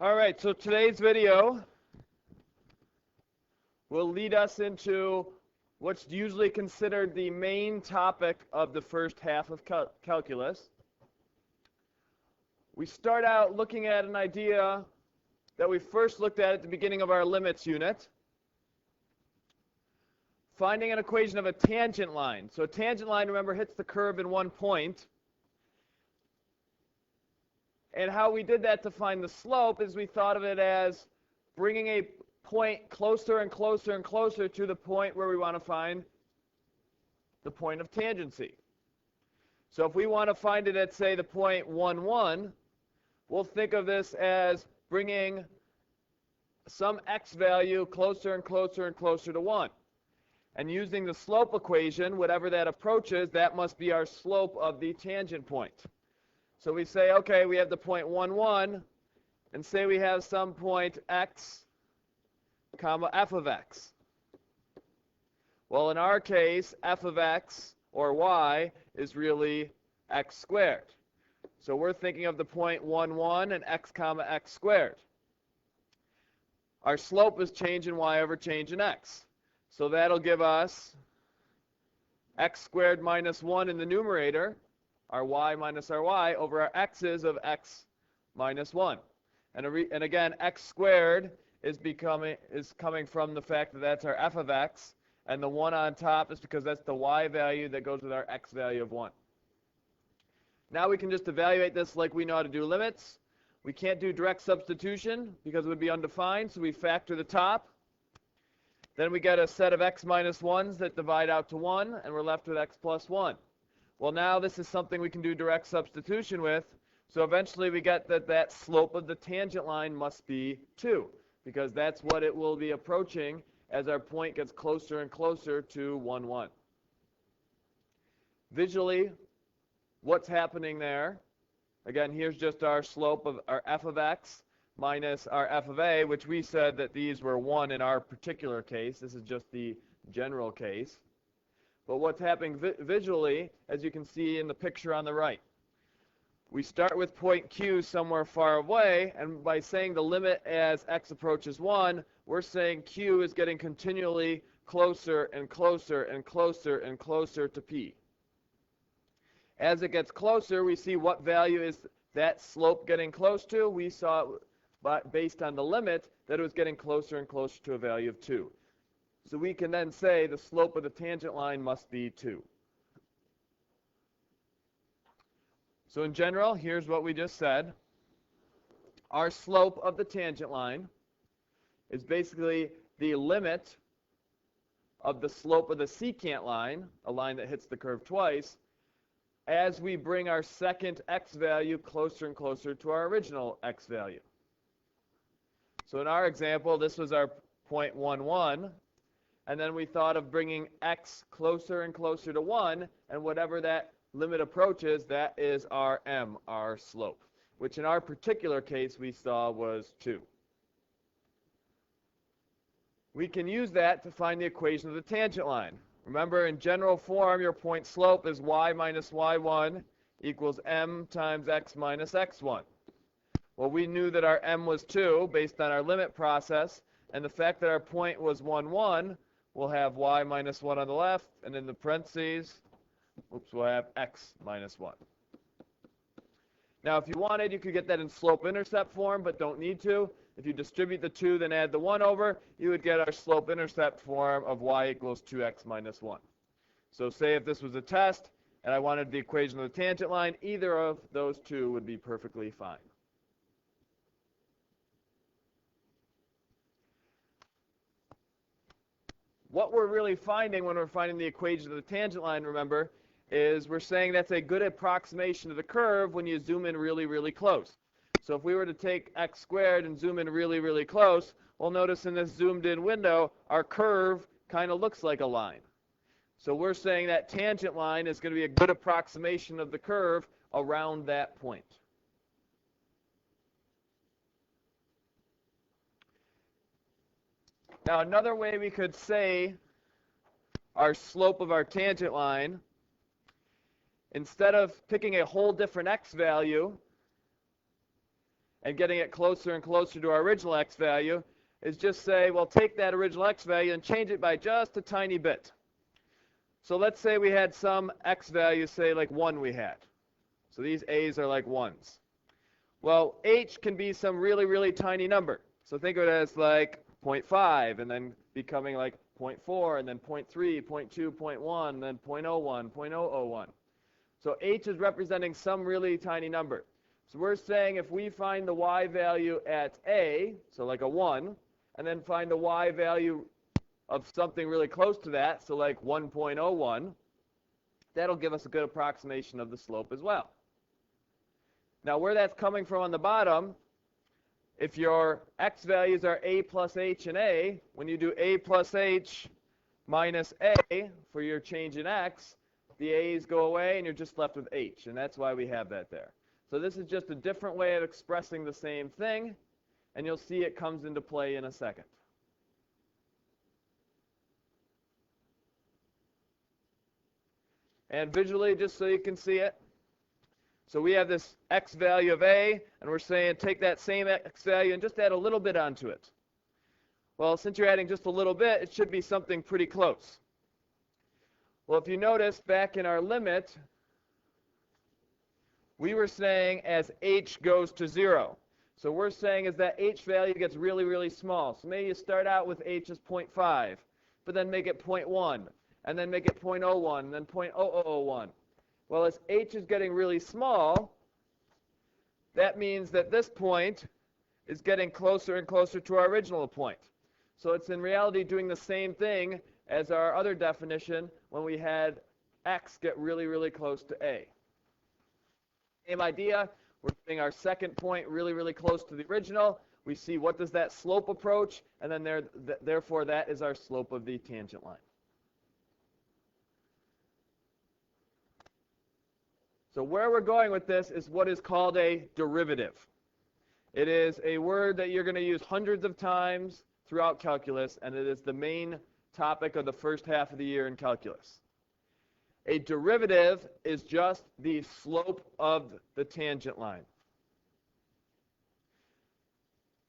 All right, so today's video will lead us into what's usually considered the main topic of the first half of calculus. We start out looking at an idea that we first looked at the beginning of our limits unit, finding an equation of a tangent line. So a tangent line, remember, hits the curve in one point. And how we did that to find the slope is we thought of it as bringing a point closer and closer and closer to the point where we want to find the point of tangency. So if we want to find it at, say, the point 1, 1, we'll think of this as bringing some x value closer and closer and closer to 1. And using the slope equation, whatever that approaches, that must be our slope of the tangent point. So we say, okay, we have the point 1, 1, and say we have some point x, comma, f of x. Well, in our case, f of x, or y, is really x squared. So we're thinking of the point 1, 1 and x, comma, x squared. Our slope is change in y over change in x. So that'll give us x squared minus 1 in the numerator, our y minus our y, over our x's of x minus 1. And again, x squared is coming from the fact that that's our f of x, and the 1 on top is because that's the y value that goes with our x value of 1. Now we can just evaluate this like we know how to do limits. We can't do direct substitution because it would be undefined, so we factor the top. Then we get a set of x minus 1s that divide out to 1, and we're left with x plus 1. Well, now this is something we can do direct substitution with, so eventually we get that that slope of the tangent line must be 2, because that's what it will be approaching as our point gets closer and closer to 1, 1. Visually, what's happening there? Again, here's just our slope of our f of x minus our f of a, which we said that these were 1 in our particular case. This is just the general case. But what's happening visually, as you can see in the picture on the right, we start with point Q somewhere far away, and by saying the limit as x approaches 1, we're saying Q is getting continually closer and closer and closer and closer to P. As it gets closer, we see what value is that slope getting close to. We saw, based on the limit, that it was getting closer and closer to a value of 2. So we can then say the slope of the tangent line must be 2. So in general, here's what we just said. Our slope of the tangent line is basically the limit of the slope of the secant line, a line that hits the curve twice, as we bring our second x value closer and closer to our original x value. So in our example, this was our point 1, 1. And then we thought of bringing x closer and closer to 1, and whatever that limit approaches, that is our m, our slope, which in our particular case we saw was 2. We can use that to find the equation of the tangent line. Remember, in general form, your point slope is y minus y1 equals m times x minus x1. Well, we knew that our m was 2 based on our limit process, and the fact that our point was 1, 1, we'll have y minus 1 on the left, and in the parentheses, we'll have x minus 1. Now, if you wanted, you could get that in slope-intercept form, but don't need to. If you distribute the 2, then add the 1 over, you would get our slope-intercept form of y equals 2x minus 1. So say if this was a test, and I wanted the equation of the tangent line, either of those two would be perfectly fine. What we're really finding when we're finding the equation of the tangent line, remember, is we're saying that's a good approximation of the curve when you zoom in really, really close. So if we were to take x squared and zoom in really, really close, we'll notice in this zoomed in window, our curve kind of looks like a line. So we're saying that tangent line is going to be a good approximation of the curve around that point. Now, another way we could say our slope of our tangent line, instead of picking a whole different x value and getting it closer and closer to our original x value is just say, well, take that original x value and change it by just a tiny bit. So let's say we had some x value, say like 1 we had. So these a's are like 1s. Well, h can be some really, really tiny number. So think of it as like 0.5 and then becoming like 0.4 and then 0.3, 0.2, 0.1, and then 0.01, 0.001. So h is representing some really tiny number. So we're saying if we find the y value at a, so like a 1, and then find the y value of something really close to that, so like 1.01, that'll give us a good approximation of the slope as well. Now where that's coming from on the bottom, if your x values are a plus h and a, when you do a plus h minus a for your change in x, the a's go away and you're just left with h, and that's why we have that there. So this is just a different way of expressing the same thing, and you'll see it comes into play in a second. And visually, just so you can see it, so we have this x value of a, and we're saying take that same x value and just add a little bit onto it. Well, since you're adding just a little bit, it should be something pretty close. Well, if you notice back in our limit, we were saying as h goes to 0. So we're saying as that h value gets really, really small. So maybe you start out with h as 0.5, but then make it 0.1, and then make it 0.01, and then 0.0001. Well, as h is getting really small, that means that this point is getting closer and closer to our original point. So it's in reality doing the same thing as our other definition when we had x get really, really close to a. Same idea. We're getting our second point really, really close to the original. We see what does that slope approach, and then therefore that is our slope of the tangent line. So where we're going with this is what is called a derivative. It is a word that you're going to use hundreds of times throughout calculus, and it is the main topic of the first half of the year in calculus. A derivative is just the slope of the tangent line.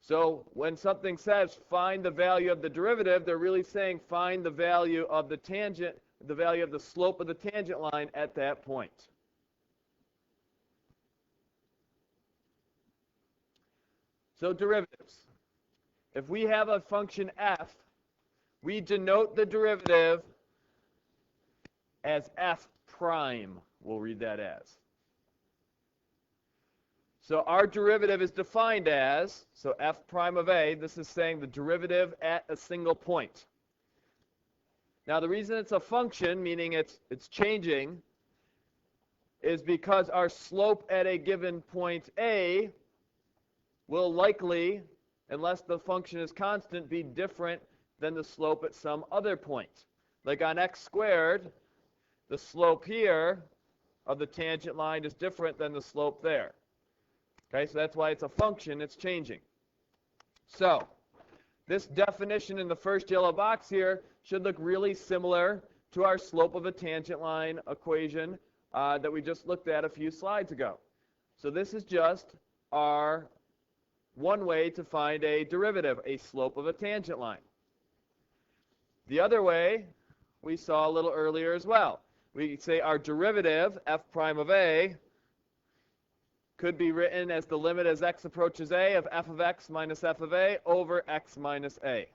So when something says find the value of the derivative, they're really saying find the value of the tangent, the value of the slope of the tangent line at that point. So derivatives. If we have a function f, we denote the derivative as f prime. We'll read that as. So our derivative is defined as, so f prime of a, this is saying the derivative at a single point. Now the reason it's a function, meaning it's changing, is because our slope at a given point a will likely, unless the function is constant, be different than the slope at some other point. Like on x squared, the slope here of the tangent line is different than the slope there. Okay, so that's why it's a function, it's changing. So, this definition in the first yellow box here should look really similar to our slope of a tangent line equation that we just looked at a few slides ago. So this is just our one way to find a derivative, a slope of a tangent line. The other way we saw a little earlier as well. We say our derivative, f prime of a, could be written as the limit as x approaches a of f of x minus f of a over x minus a.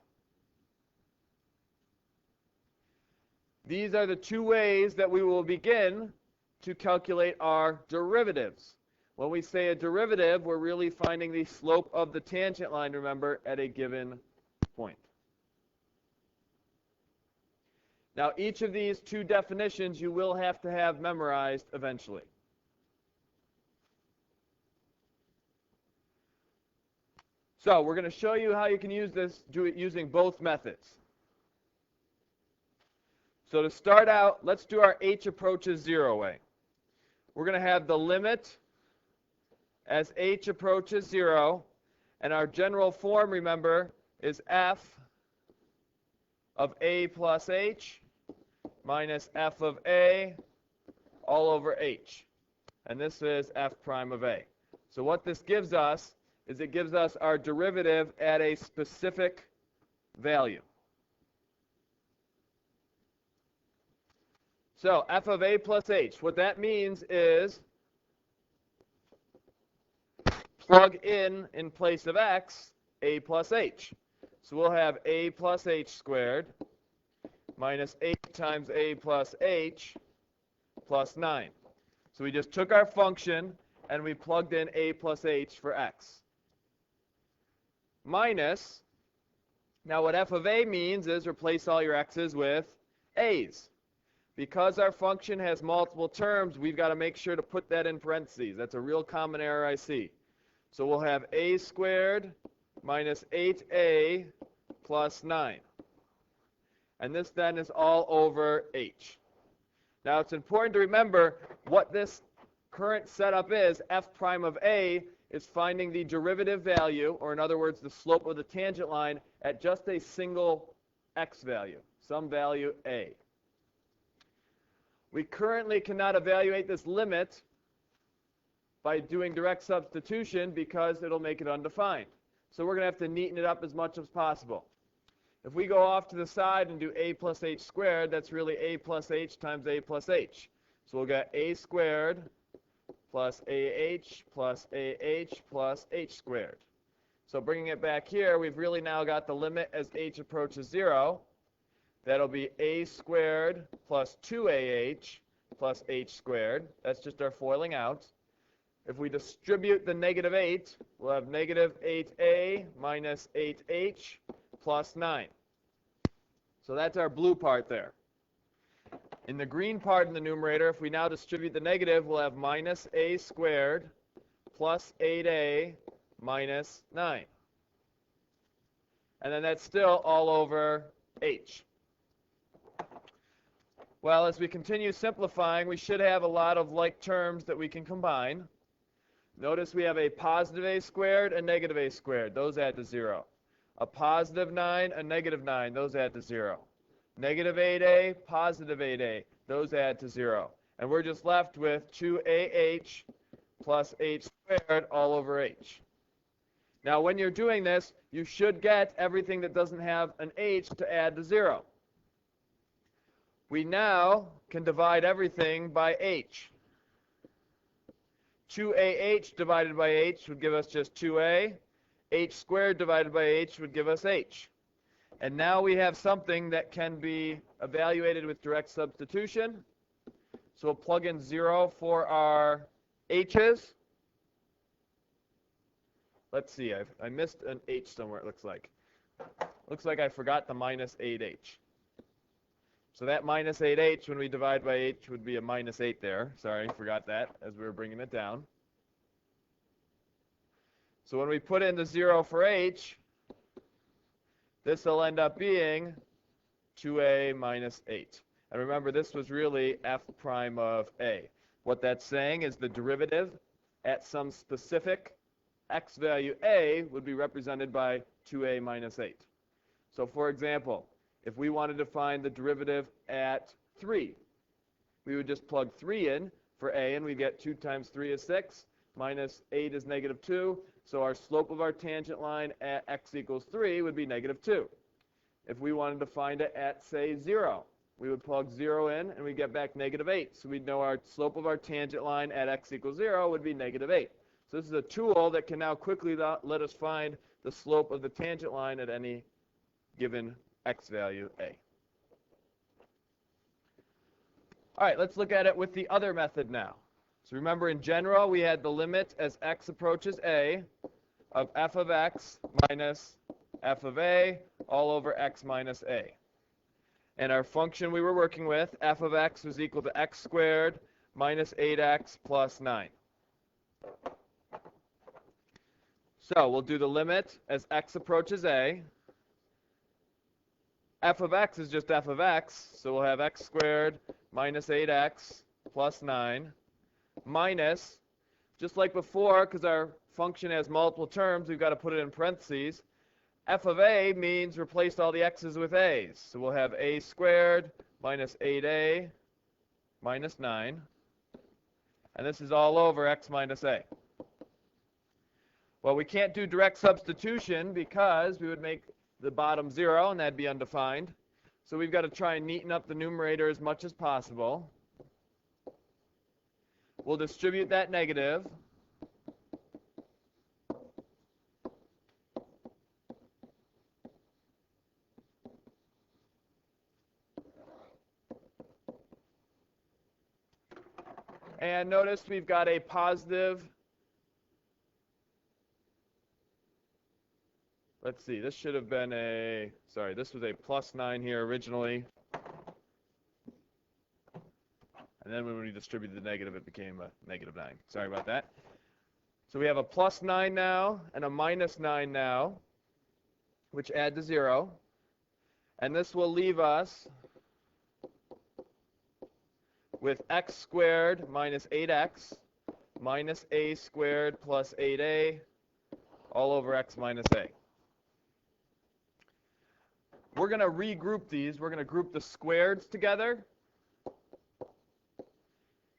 These are the two ways that we will begin to calculate our derivatives. When we say a derivative, we're really finding the slope of the tangent line, remember, at a given point. Now, each of these two definitions you will have to have memorized eventually. So we're going to show you how you can use this, do it using both methods. So to start out, let's do our h approaches 0 way. We're going to have the limit as h approaches 0, and our general form, remember, is f of a plus h minus f of a all over h. And this is f prime of a. So what this gives us is it gives us our derivative at a specific value. So f of a plus h, what that means is plug in place of x, a plus h. So we'll have a plus h squared minus 8 times a plus h plus 9. So we just took our function and we plugged in a plus h for x. Minus, now what f of a means is replace all your x's with a's. Because our function has multiple terms, we've got to make sure to put that in parentheses. That's a real common error I see. So we'll have a squared minus 8a plus 9. And this then is all over h. Now it's important to remember what this current setup is. F prime of a is finding the derivative value, or in other words, the slope of the tangent line at just a single x value, some value a. We currently cannot evaluate this limit by doing direct substitution because it'll make it undefined. So we're going to have to neaten it up as much as possible. If we go off to the side and do a plus h squared, that's really a plus h times a plus h. So we'll get a squared plus ah plus h squared. So bringing it back here, we've really now got the limit as h approaches 0. That'll be a squared plus 2ah plus h squared. That's just our foiling out. If we distribute the negative 8, we'll have negative 8a minus 8h plus 9. So that's our blue part there. In the green part in the numerator, if we now distribute the negative, we'll have minus a squared plus 8a minus 9. And then that's still all over h. Well, as we continue simplifying, we should have a lot of like terms that we can combine. Notice we have a positive a squared and negative a squared. Those add to 0. A positive 9, a negative 9. Those add to 0. Negative 8a, positive 8a. Those add to 0. And we're just left with 2ah plus h squared all over h. Now, when you're doing this, you should get everything that doesn't have an h to add to 0. We now can divide everything by h. 2ah divided by h would give us just 2a. H squared divided by h would give us h. And now we have something that can be evaluated with direct substitution. So we'll plug in 0 for our h's. Let's see, I missed an h somewhere, it looks like. Looks like I forgot the minus 8h. So that minus 8h, when we divide by h, would be a minus 8 there. Sorry, forgot that as we were bringing it down. So when we put in the 0 for h, this will end up being 2a minus 8. And remember, this was really f prime of a. What that's saying is the derivative at some specific x value a would be represented by 2a minus 8. So for example, if we wanted to find the derivative at 3, we would just plug 3 in for a, and we get 2 times 3 is 6, minus 8 is negative 2. So our slope of our tangent line at x equals 3 would be negative 2. If we wanted to find it at, say, 0, we would plug 0 in, and we get back negative 8. So we'd know our slope of our tangent line at x equals 0 would be negative 8. So this is a tool that can now quickly let us find the slope of the tangent line at any given x value a. All right, let's look at it with the other method now. So remember, in general, we had the limit as x approaches a of f of x minus f of a all over x minus a. And our function we were working with, f of x, was equal to x squared minus 8x plus 9. So we'll do the limit as x approaches a. F of x is just f of x, so we'll have x squared minus 8x plus 9 minus, just like before, because our function has multiple terms, we've got to put it in parentheses. F of a means replace all the x's with a's. So we'll have a squared minus 8a minus 9. And this is all over x minus a. Well, we can't do direct substitution because we would make the bottom 0, and that'd be undefined. So we've got to try and neaten up the numerator as much as possible. We'll distribute that negative. And notice we've got a positive. Let's see, this should have been a, sorry, this was a +9 here originally. And then when we distributed the negative, it became a -9. Sorry about that. So we have a +9 now and a -9 now, which add to 0. And this will leave us with x squared minus 8x minus a squared plus 8a all over x minus a. We're going to regroup these. We're going to group the squareds together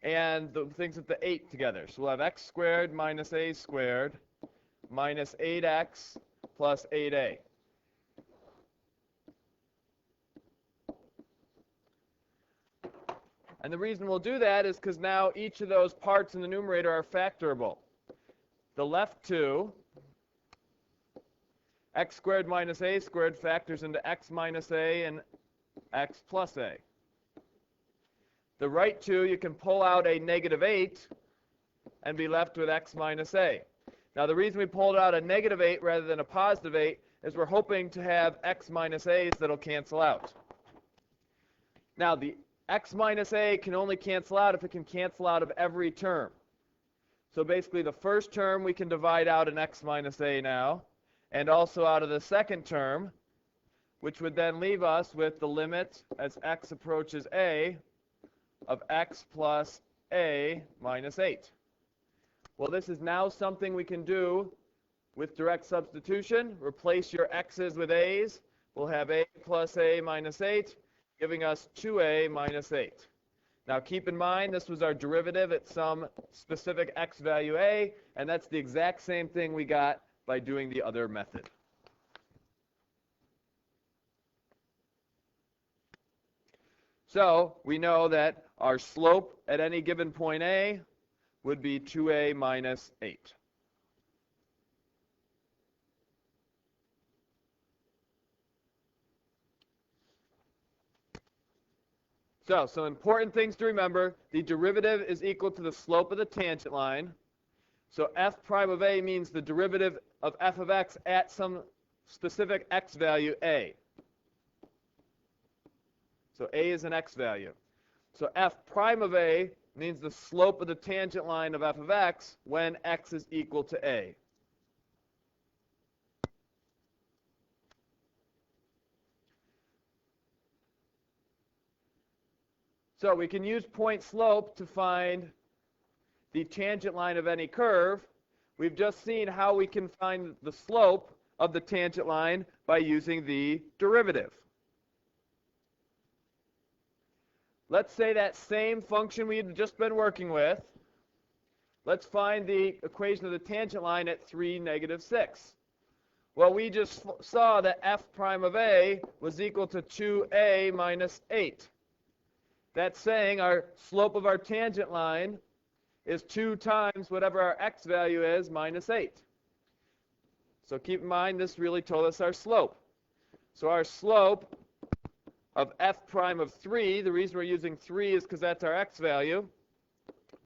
and the things with the 8 together. So we'll have x squared minus a squared minus 8x plus 8a. And the reason we'll do that is because now each of those parts in the numerator are factorable. The left two, x squared minus a squared, factors into x minus a and x plus a. The right two, you can pull out a -8 and be left with x minus a. Now the reason we pulled out a -8 rather than a +8 is we're hoping to have x minus a's that'll cancel out. Now the x minus a can only cancel out if it can cancel out of every term. So basically the first term we can divide out an x minus a now, and also out of the second term, which would then leave us with the limit as x approaches a of x plus a minus 8. Well, this is now something we can do with direct substitution. Replace your x's with a's. We'll have a plus a minus 8, giving us 2a minus 8. Now keep in mind this was our derivative at some specific x value a, and that's the exact same thing we got by doing the other method. So we know that our slope at any given point a would be 2a minus 8. So some important things to remember. The derivative is equal to the slope of the tangent line. So f prime of a means the derivative of f of x at some specific x value a. So a is an x value. So f prime of a means the slope of the tangent line of f of x when x is equal to a. So we can use point slope to find the tangent line of any curve. We've just seen how we can find the slope of the tangent line by using the derivative. Let's say that same function we've just been working with. Let's find the equation of the tangent line at 3, -6. Well, we just saw that f prime of a was equal to 2a minus 8. That's saying our slope of our tangent line is 2 times whatever our x value is minus 8. So keep in mind this really told us our slope. So our slope of f prime of 3, the reason we're using 3 is because that's our x value,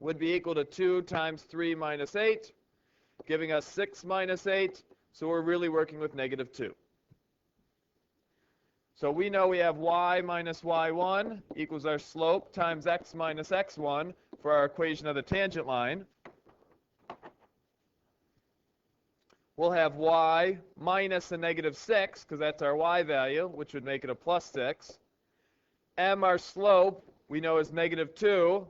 would be equal to 2 times 3 minus 8, giving us 6 minus 8, so we're really working with -2. So we know we have y minus y1 equals our slope times x minus x1 for our equation of the tangent line. We'll have y minus a -6, because that's our y value, which would make it a +6. M, our slope, we know is -2,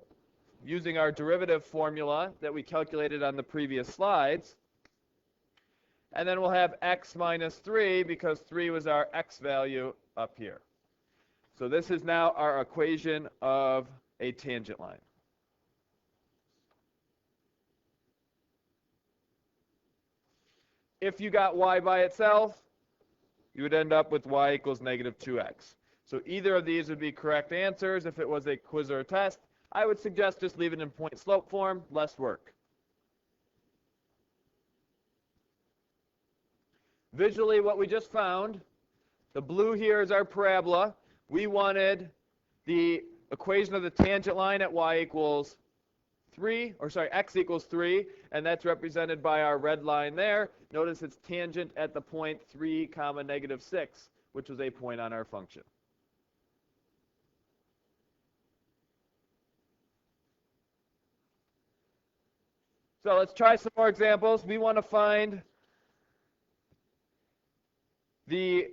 using our derivative formula that we calculated on the previous slides. And then we'll have x minus 3, because 3 was our x value up here. So this is now our equation of a tangent line. If you got y by itself, you would end up with y equals negative 2x. So either of these would be correct answers if it was a quiz or a test. I would suggest just leave it in point slope form, less work. Visually, what we just found, the blue here is our parabola. We wanted the equation of the tangent line at y equals 3, or sorry, x equals 3, and that's represented by our red line there. Notice it's tangent at the point 3 comma negative 6, which was a point on our function. So let's try some more examples. We want to find the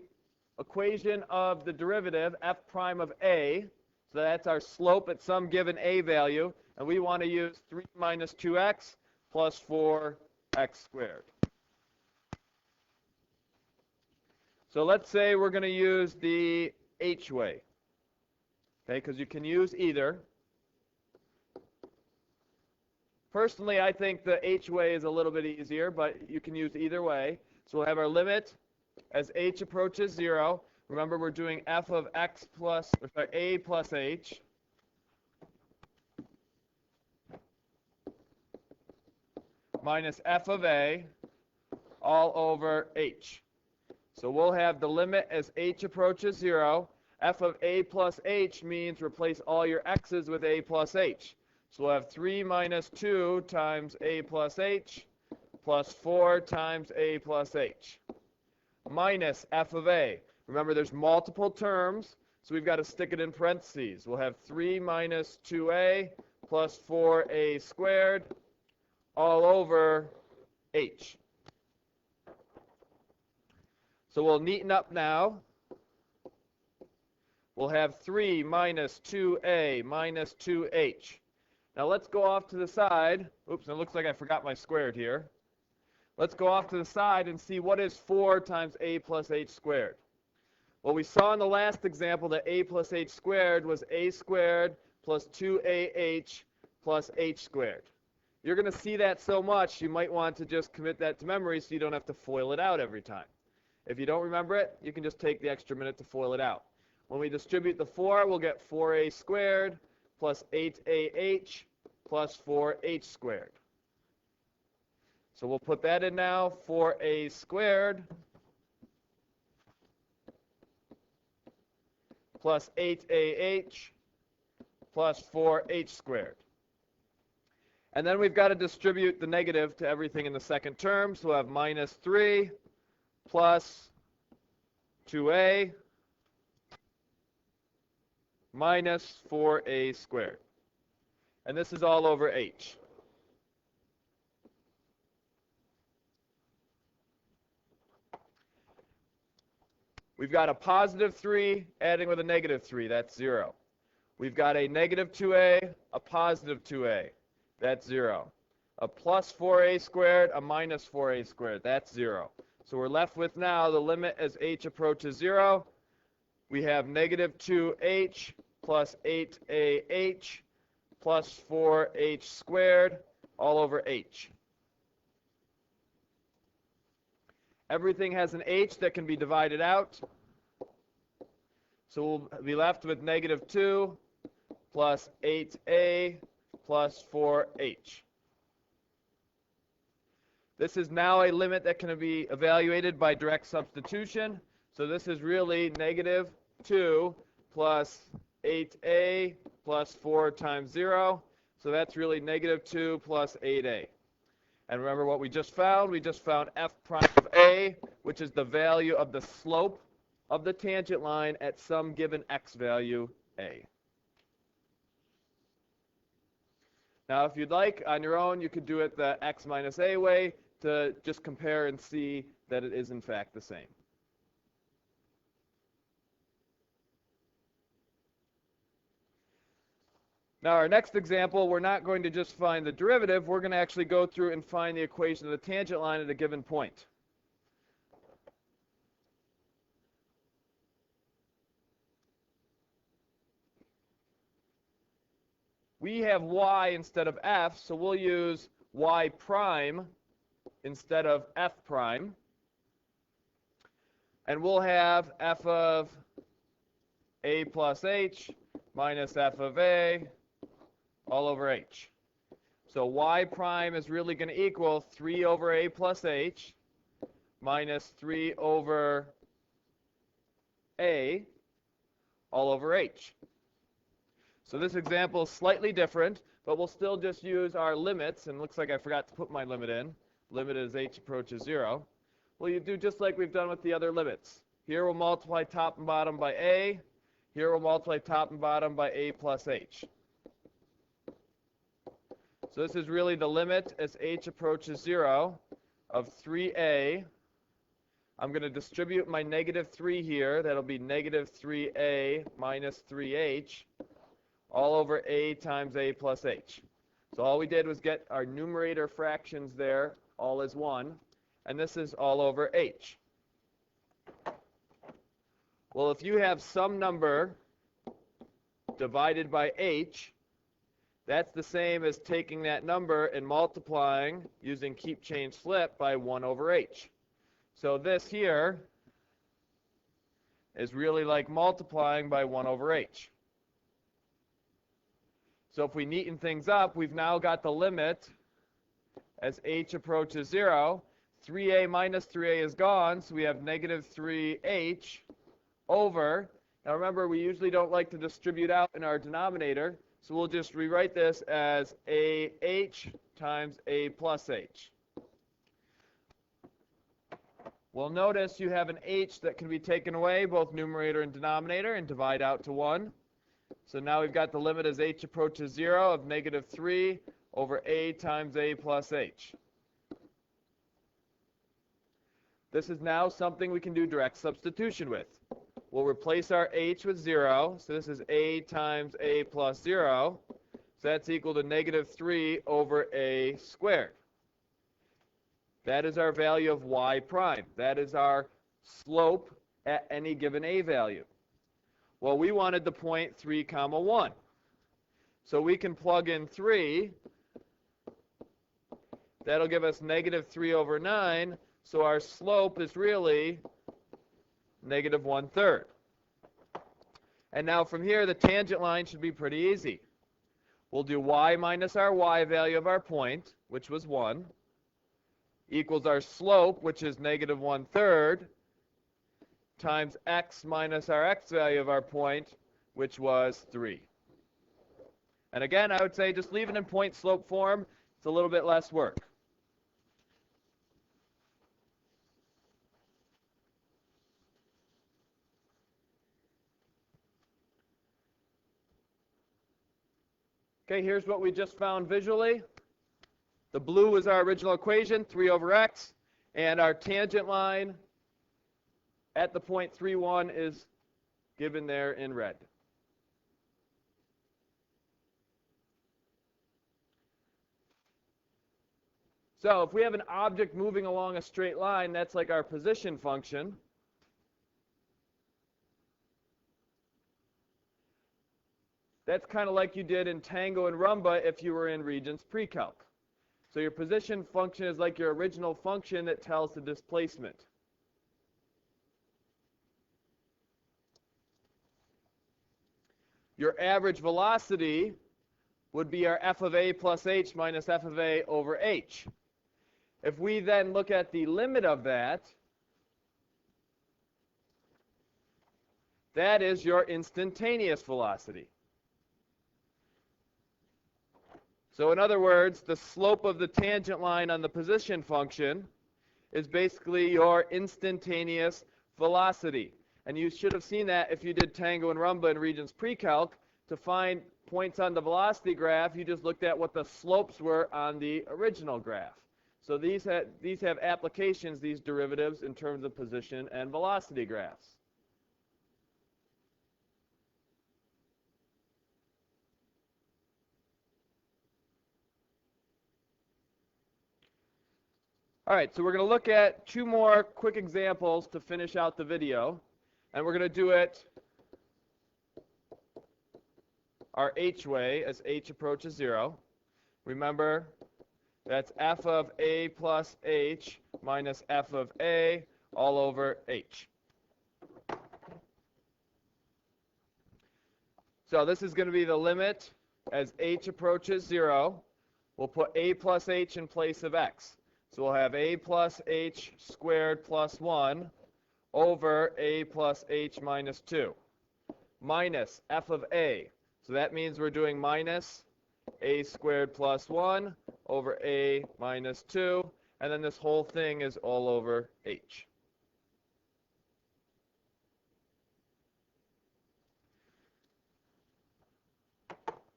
equation of the derivative f prime of a. So that's our slope at some given a value. And we want to use 3 minus 2x plus 4x squared. So let's say we're going to use the h way. Okay, because you can use either. Personally, I think the h way is a little bit easier, but you can use either way. So we'll have our limit as h approaches 0. Remember, we're doing f of x plus, or sorry, a plus h. Minus f of a all over h. So we'll have the limit as h approaches 0. F of a plus h means replace all your x's with a plus h. So we'll have 3 minus 2 times a plus h plus 4 times a plus h minus f of a. Remember, there's multiple terms, so we've got to stick it in parentheses. We'll have 3 minus 2a plus 4a squared all over h. So we'll neaten up now. We'll have 3 minus 2a minus 2h. Now let's go off to the side. Oops, it looks like I forgot my squared here. Let's go off to the side and see what is 4 times a plus h squared. Well, we saw in the last example that a plus h squared was a squared plus 2ah plus h squared. You're going to see that so much, you might want to just commit that to memory so you don't have to FOIL it out every time. If you don't remember it, you can just take the extra minute to FOIL it out. When we distribute the 4, we'll get 4a squared plus 8ah plus 4h squared. So we'll put that in now, 4a squared plus 8ah plus 4h squared. And then we've got to distribute the negative to everything in the second term. So we'll have minus 3 plus 2a minus 4a squared. And this is all over h. We've got a positive 3 adding with a negative 3. That's 0. We've got a negative 2a, a positive 2a. That's 0. A plus 4a squared, a minus 4a squared. That's 0. So we're left with now the limit as h approaches 0. We have negative 2h plus 8ah plus 4h squared all over h. Everything has an h that can be divided out. So we'll be left with negative 2 plus 8a plus 4h. This is now a limit that can be evaluated by direct substitution. So this is really negative 2 plus 8a plus 4 times 0. So that's really negative 2 plus 8a. And remember what we just found? We just found f prime of a, which is the value of the slope of the tangent line at some given x value, a. Now, if you'd like, on your own, you could do it the x minus a way to just compare and see that it is, in fact, the same. Now, our next example, we're not going to just find the derivative. We're going to actually go through and find the equation of the tangent line at a given point. We have y instead of f, so we'll use y prime instead of f prime. And we'll have f of a plus h minus f of a all over h. So y prime is really going to equal 3 over a plus h minus 3 over a all over h. So this example is slightly different, but we'll still just use our limits. And it looks like I forgot to put my limit in. Limit as h approaches 0. Well, you do just like we've done with the other limits. Here we'll multiply top and bottom by a. Here we'll multiply top and bottom by a plus h. So this is really the limit as h approaches 0 of 3a. I'm going to distribute my negative 3 here. That'll be negative 3a minus 3h all over a times a plus h. So all we did was get our numerator fractions there all as 1. And this is all over h. Well, if you have some number divided by h, that's the same as taking that number and multiplying using keep, change, flip by 1 over h. So this here is really like multiplying by 1 over h. So if we neaten things up, we've now got the limit as h approaches 0. 3a minus 3a is gone, so we have negative 3h over. Now remember, we usually don't like to distribute out in our denominator, so we'll just rewrite this as ah times a plus h. Well, notice you have an h that can be taken away, both numerator and denominator, and divide out to 1. So now we've got the limit as h approaches 0 of negative 3 over a times a plus h. This is now something we can do direct substitution with. We'll replace our h with 0. So this is a times a plus 0. So that's equal to negative 3 over a squared. That is our value of y prime. That is our slope at any given a value. Well, we wanted the point 3 comma 1. So we can plug in 3. That'll give us negative 3 over 9. So our slope is really negative 1/3. And now from here, the tangent line should be pretty easy. We'll do y minus our y value of our point, which was 1, equals our slope, which is negative 1/3, times x minus our x value of our point, which was 3. And again, I would say just leave it in point slope form. It's a little bit less work. Okay, here's what we just found visually. The blue is our original equation, 3 over x, and our tangent line at the point 3, 1 is given there in red. So if we have an object moving along a straight line, that's like our position function. That's kind of like you did in Tango and Rumba if you were in Regents Pre-Calc. So your position function is like your original function that tells the displacement. Your average velocity would be our f of a plus h minus f of a over h. If we then look at the limit of that, that is your instantaneous velocity. So in other words, the slope of the tangent line on the position function is basically your instantaneous velocity. And you should have seen that if you did Tango and Rumba in Regents Pre-Calc. To find points on the velocity graph, you just looked at what the slopes were on the original graph. So these have applications, these derivatives, in terms of position and velocity graphs. All right, so we're going to look at 2 more quick examples to finish out the video. And we're going to do it our h way as h approaches 0. Remember, That's f of a plus h minus f of a all over h. So this is going to be the limit as h approaches 0. We'll put a plus h in place of x. So we'll have a plus h squared plus 1 over a plus h minus 2 minus f of a. So that means we're doing minus a squared plus 1 over a minus 2, and then this whole thing is all over h.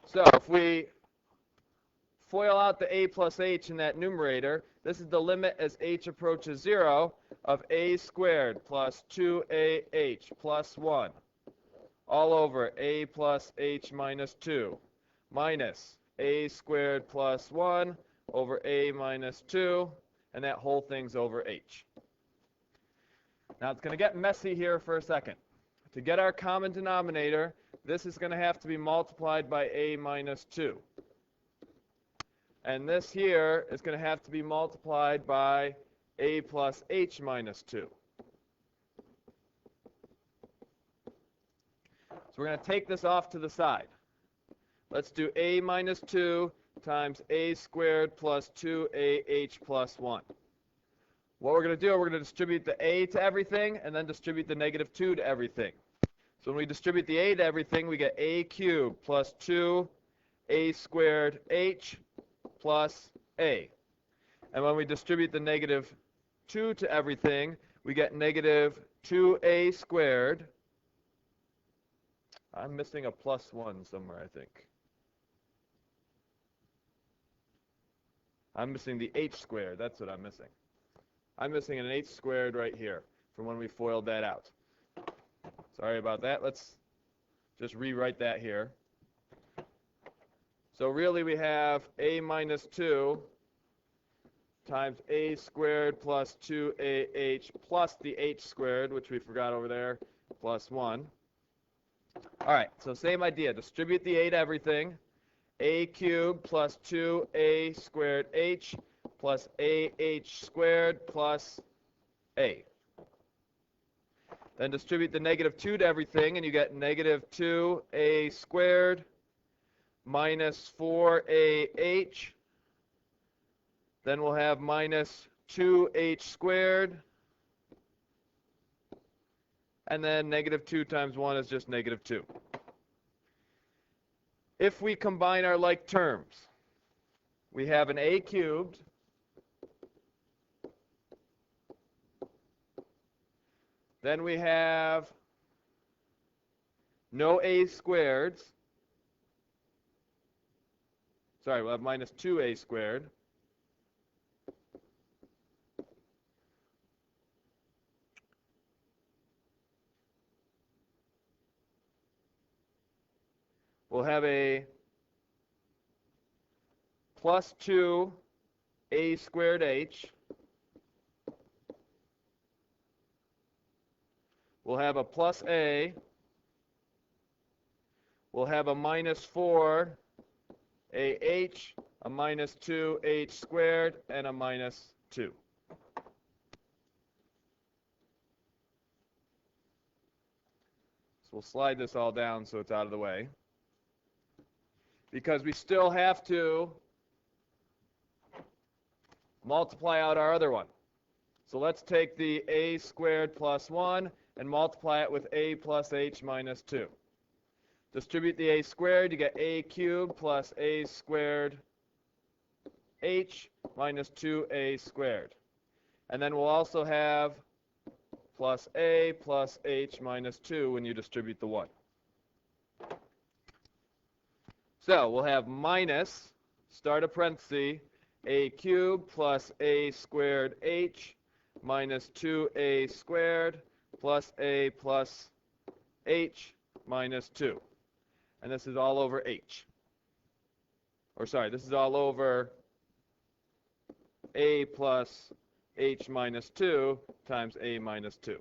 So if we FOIL out the a plus h in that numerator, this is the limit as h approaches 0 of a squared plus 2ah plus 1 all over a plus h minus 2 minus a squared plus 1 over a minus 2, and that whole thing's over h. Now it's going to get messy here for a second. To get our common denominator, this is going to have to be multiplied by a minus 2. And this here is going to have to be multiplied by a plus h minus 2. So we're going to take this off to the side. Let's do a minus 2 times a squared plus 2ah plus 1. What we're going to do, we're going to distribute the a to everything and then distribute the negative 2 to everything. So when we distribute the a to everything, we get a cubed plus 2a squared h plus a. And when we distribute the negative 2 to everything, we get negative 2a squared. I'm missing a plus 1 somewhere, I think. I'm missing the h squared. That's what I'm missing. I'm missing an h squared right here from when we FOILed that out. Sorry about that. Let's just rewrite that here. So really we have a minus 2 times a squared plus 2ah plus the h squared, which we forgot over there, plus 1. All right, so same idea. Distribute the a to everything. A cubed plus 2a squared h plus ah squared plus a. Then distribute the negative 2 to everything, and you get negative 2a squared minus 4ah. Then we'll have minus 2h squared. And then negative 2 times 1 is just negative 2. If we combine our like terms, we have an a cubed then we have no a squareds. Sorry, we'll have minus 2a squared. We'll have a plus 2a squared h. We'll have a plus a. We'll have a minus 4ah, a minus 2h squared, and a minus 2. So we'll slide this all down so it's out of the way, because we still have to multiply out our other one. So let's take the a squared plus 1 and multiply it with a plus h minus 2. Distribute the a squared, you get a cubed plus a squared h minus 2a squared. And then we'll also have plus a plus h minus 2 when you distribute the 1. So we'll have minus, start a parenthesis, a cubed plus a squared h minus 2a squared plus a plus h minus 2. And this is all over h. Or sorry, this is all over a plus h minus 2 times a minus 2.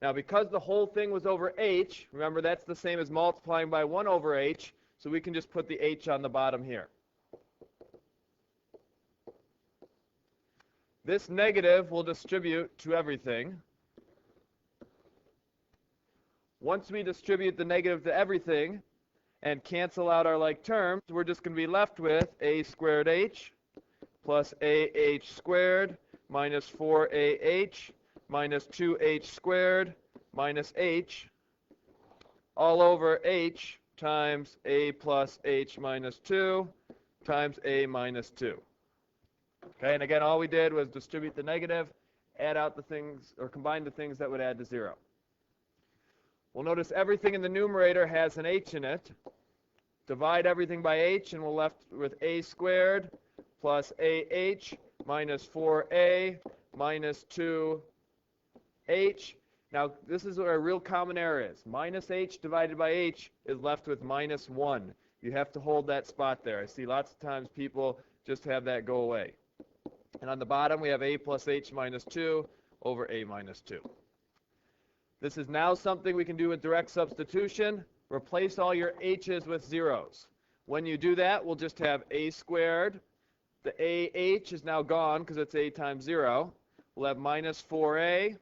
Now because the whole thing was over h, remember that's the same as multiplying by 1 over h, so we can just put the h on the bottom here. This negative will distribute to everything. Once we distribute the negative to everything and cancel out our like terms, we're just going to be left with a squared h plus ah squared minus 4ah minus 2h squared minus h all over h times a plus h minus 2 times a minus 2. Okay, and again, all we did was distribute the negative, add out the things, or combine the things that would add to 0. We'll notice everything in the numerator has an h in it. Divide everything by h, and we're left with a squared plus ah minus 4a minus 2h. Now, this is where a real common error is. Minus h divided by h is left with minus 1. You have to hold that spot there. I see lots of times people just have that go away. And on the bottom, we have a plus h minus 2 over a minus 2. This is now something we can do with direct substitution. Replace all your h's with zeros. When you do that, we'll just have a squared. The ah is now gone because it's a times 0. We'll have minus 4a.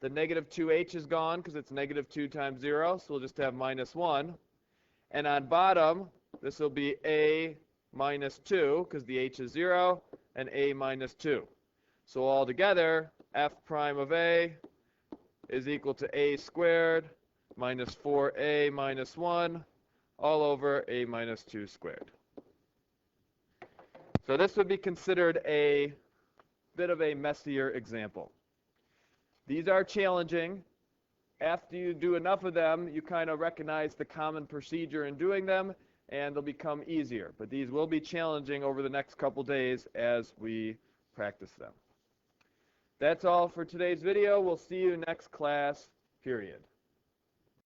The negative 2h is gone because it's negative 2 times 0, so we'll just have minus 1. And on bottom, this will be a minus 2 because the h is 0, and a minus 2. So all together, f prime of a is equal to a squared minus 4a minus 1 all over a minus 2 squared. So this would be considered a bit of a messier example. These are challenging. After you do enough of them, you kind of recognize the common procedure in doing them, and they'll become easier. But these will be challenging over the next couple days as we practice them. That's all for today's video. We'll see you next class, period.